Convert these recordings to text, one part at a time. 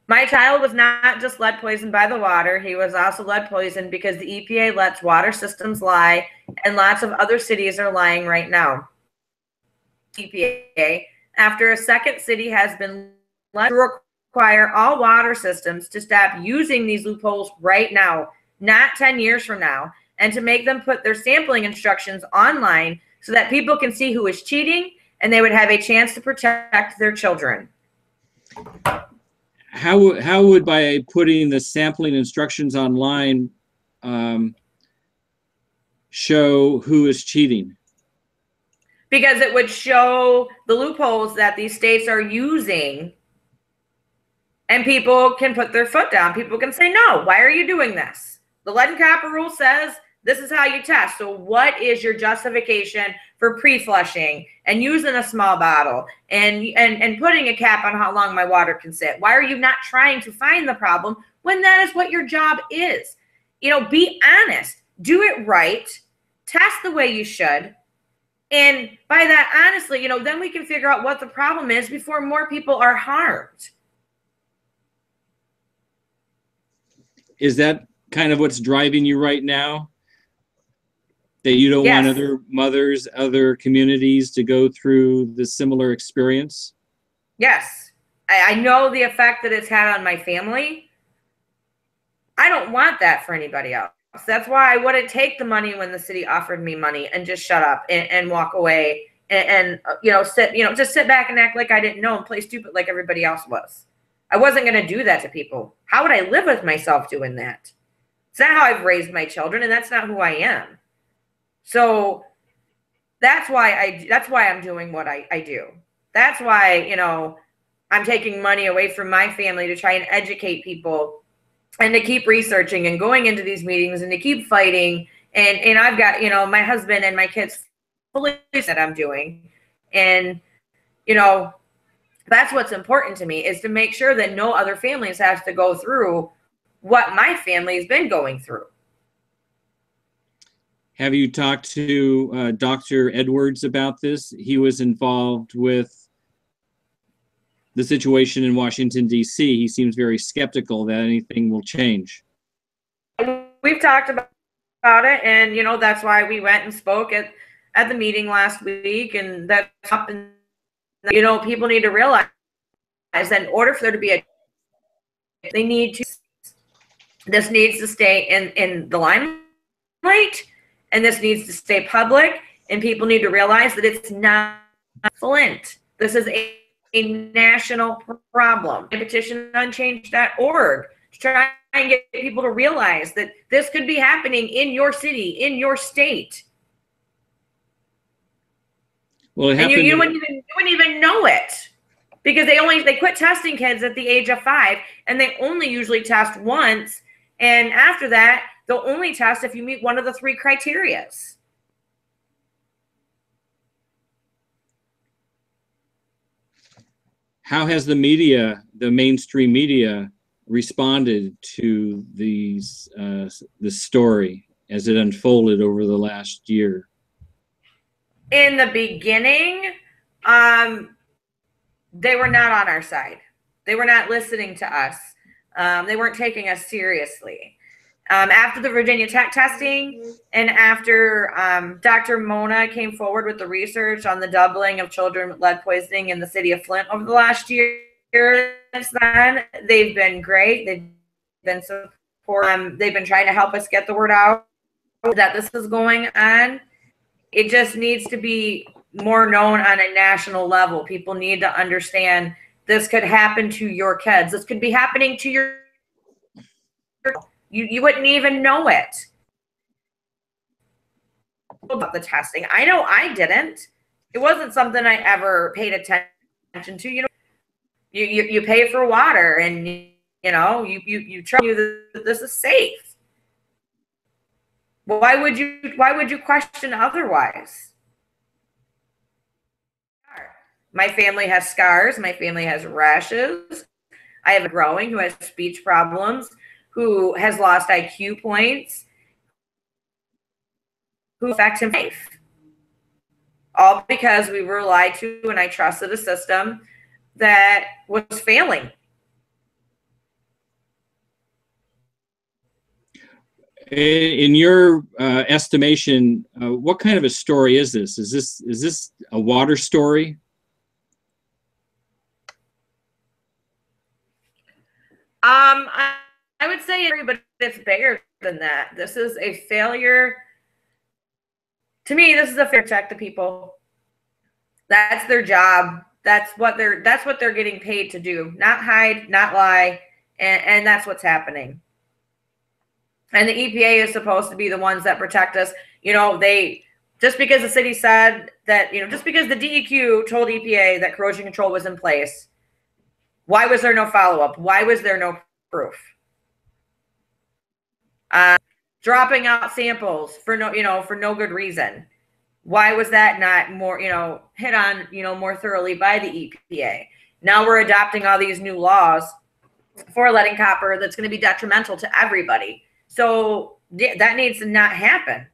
My child was not just lead poisoned by the water. He was also lead poisoned because the EPA lets water systems lie, and lots of other cities are lying right now. EPA, after a second city has been led to require all water systems to stop using these loopholes right now, not 10 years from now, and to make them put their sampling instructions online so that people can see who is cheating and they would have a chance to protect their children. How would by putting the sampling instructions online show who is cheating? Because it would show the loopholes that these states are using, and people can put their foot down. People can say, no, why are you doing this? The lead and copper rule says this is how you test. So what is your justification for pre-flushing and using a small bottle and putting a cap on how long my water can sit? Why are you not trying to find the problem when that is what your job is? You know, be honest, do it right, test the way you should. And by that, honestly, you know, then we can figure out what the problem is before more people are harmed. Is that kind of what's driving you right now? That you don't want other mothers, other communities to go through the similar experience? Yes. I know the effect that it's had on my family. I don't want that for anybody else. That's why I wouldn't take the money when the city offered me money and just shut up and walk away and you know, just sit back and act like I didn't know and play stupid like everybody else was. I wasn't going to do that to people. How would I live with myself doing that? It's not how I've raised my children, and that's not who I am. So that's why I'm doing what I do. That's why, you know, I'm taking money away from my family to try and educate people and to keep researching and going into these meetings and to keep fighting. And I've got, you know, my husband and my kids fully that I'm doing. And, you know, that's what's important to me, is to make sure that no other families have to go through what my family's been going through. Have you talked to Dr. Edwards about this? He was involved with the situation in Washington, D.C. He seems very skeptical that anything will change. We've talked about it, and, you know, that's why we went and spoke at the meeting last week, and that's something that, you know, people need to realize that in order for there to be they need to, this needs to stay in the limelight, and this needs to stay public, and people need to realize that it's not Flint. This is a national problem. Petition on change.org to try and get people to realize that this could be happening in your city, in your state. Well, and you wouldn't even know it, because they quit testing kids at the age of 5, and they only usually test once, and after that they'll only test if you meet one of the 3 criterias. How has the media, the mainstream media, responded to this story as it unfolded over the last year? In the beginning, they were not on our side. They were not listening to us. They weren't taking us seriously. After the Virginia Tech testing, and after Dr. Mona came forward with the research on the doubling of children with lead poisoning in the city of Flint over the last year, since then, they've been great. They've been supportive. They've been trying to help us get the word out that this is going on. It just needs to be more known on a national level. People need to understand this could happen to your kids. This could be happening to your you wouldn't even know it about the testing. I know I didn't. It wasn't something I ever paid attention to. You know, you pay for water, and you know you trust that this is safe. Why would you question otherwise? My family has scars. My family has rashes. I have a growing who has speech problems, who has lost IQ points, who affect his life. All because we were lied to, and I trusted a system that was failing. In your estimation, what kind of a story is this? Is this a water story? I would say, but it's bigger than that. This is a failure. To me, this is a fair check to people. That's their job. That's what they're getting paid to do. Not hide, not lie, and that's what's happening. And the EPA is supposed to be the ones that protect us. You know, just because the city said that, you know, just because the DEQ told EPA that corrosion control was in place, why was there no follow-up? Why was there no proof? Dropping out samples for no good reason. Why was that not more, hit on, more thoroughly by the EPA? Now we're adopting all these new laws for lead and copper that's going to be detrimental to everybody. So that needs to not happen.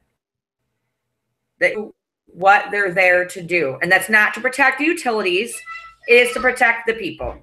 What they're there to do. And that's not to protect the utilities, it is to protect the people.